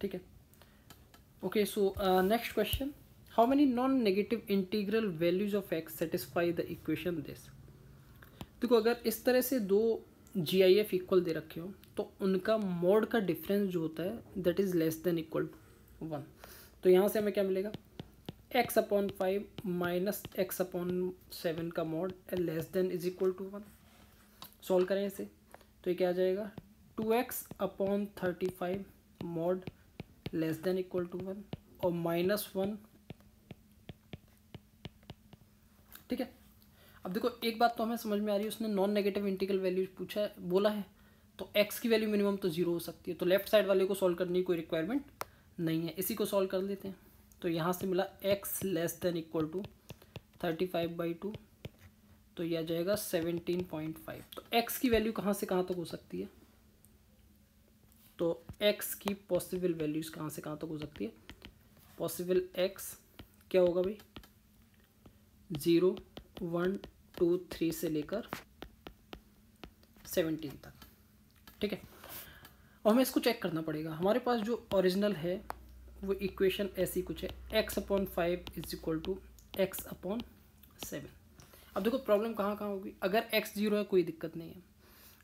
ठीक है। Okay, so next question, how many non negative integral values of x satisfy the equation this. देखो, अगर इस तरह से दो GIF इक्वल दे रखे हो तो उनका मोड का डिफरेंस जो होता है that is less than equal to 1। तो यहाँ से हमें क्या मिलेगा, x/5 माइनस x/7 का mod less than is equal to 1। Solve करें इसे तो ये क्या आ जाएगा, 2x/35 mod less than equal to 1 और -1। ठीक है। अब देखो, एक बात तो हमें समझ में आ रही है, उसने नॉन नेगेटिव इंटीग्रल वैल्यूज पूछा है, बोला है, तो x की वैल्यू मिनिमम तो 0 हो सकती है, तो लेफ्ट साइड वाले को सॉल्व करने की कोई रिक्वायरमेंट नहीं है, इसी को सॉल्व कर लेते हैं। तो यहाँ से मिला x less than equal to 35/2, तो यह आ जाएगा 17.5। तो x की वैल्यू कहाँ से कहाँ तक हो सकती है, तो x की पॉसिबल वैल्यूज कहाँ से कहाँ तक हो सकती है, पॉसिबल x क्या होगा भाई, 0, 1, 2, 3 से लेकर 17 तक। ठीक है, और हमें इसको चेक करना पड़ेगा। हमारे पास जो ओरिजिनल है वो इक्वेशन ऐसी कुछ है, x/5 is equal to x/7। अब देखो प्रॉब्लम कहाँ कहाँ होगी, अगर x 0 है कोई दिक्कत नहीं है,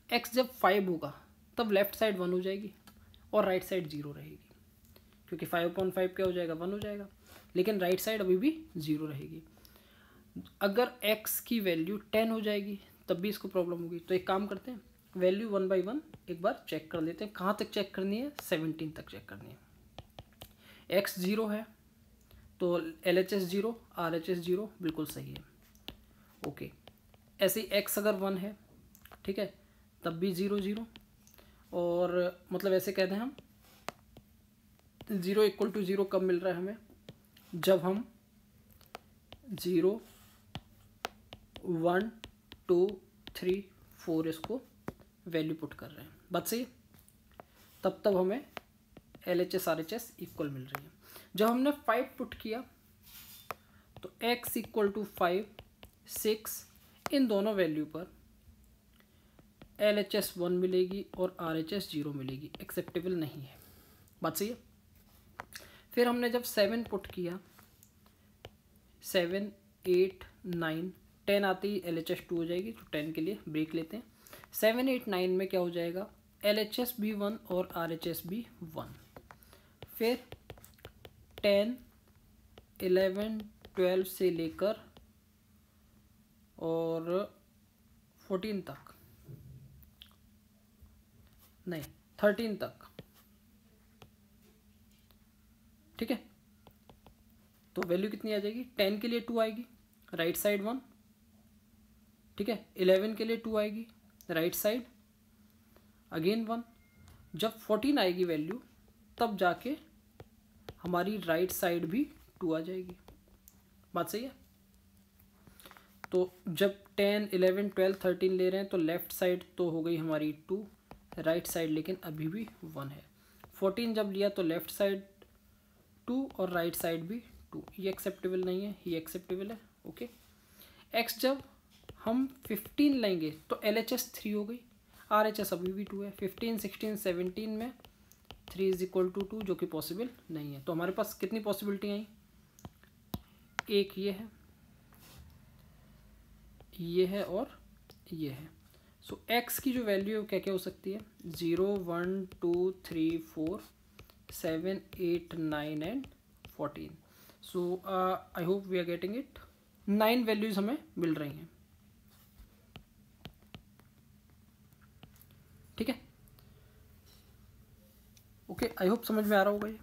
x जब 5 होगा तब लेफ्ट साइड 1 हो जाएगी और राइट साइड 0 रहेगी, क्योंकि 5/5 क्या हो जाएगा, 1 हो जाएगा, लेकिन राइट साइड अभी भी 0 रहेगी। अगर x की वैल्यू 10 हो जाएगी तब भी इसको प्रॉब्लम होगी। तो एक काम करते हैं, वैल्यू 1 बाई 1 एक बार चेक कर लेते हैं। कहाँ तक चेक करनी है, 17 तक चेक करनी है। x 0 है तो LHS 0, RHS 0 बिल्कुल सही है। ओके, ऐसे ही x अगर 1 है, ठीक है, तब भी 0 0, और मतलब ऐसे कहते हैं हम 0 इक्वल टू 0 कब मिल रहा है हमें, जब हम 0, 1, 2, 3, 4 इसको वैल्यू पुट कर रहे हैं, बात सही है, तब हमें LHS RHS इक्वल मिल रही है। जब हमने 5 पुट किया तो x इक्वल टू 5, 6, इन दोनों वैल्यू पर LHS 1 मिलेगी और RHS 0 मिलेगी, एक्सेप्टेबल नहीं है, बात सही है। फिर हमने जब 7 पुट किया, 7, 8, 9, 10 आती ही LHS 2 हो जाएगी, तो 10 के लिए ब्रेक लेते हैं। 7, 8, 9 में क्या हो जाएगा, LHS भी 1 और RHS भी 1। फिर 10, 11, 12 से लेकर और 14 तक, नहीं 13 तक, ठीक है। तो वैल्यू कितनी आ जाएगी, 10 के लिए 2 आएगी, राइट साइड 1, ठीक है, 11 के लिए 2 आएगी, राइट साइड अगेन 1। जब 14 आएगी वैल्यू तब जाके हमारी राइट साइड भी 2 आ जाएगी, बात सही है। तो जब 10, 11, 12, 13 ले रहे हैं तो लेफ्ट साइड तो हो गई हमारी 2, राइट साइड लेकिन अभी भी 1 है। 14 जब लिया तो लेफ्ट साइड 2 और राइट साइड भी 2, ये एक्सेप्टेबल नहीं है, ये एक्सेप्टेबल है। ओके, x जब हम 15 लेंगे तो LHS 3 हो गई, RHS अभी भी 2 है। 15, 16, 17 में 3 इज इक्वल टू 2, जो कि पॉसिबल नहीं है। तो हमारे पास कितनी पॉसिबिलिटी आई, एक ये है और ये है। सो x की जो वैल्यू क्या क्या हो सकती है, 0, 1, 2, 3, 4, 7, 8, 9 and 14। So I hope we are getting it. 9 values हमें मिल रही हैं, ठीक है। ओके, आई होप समझ में आ रहा होगा ये।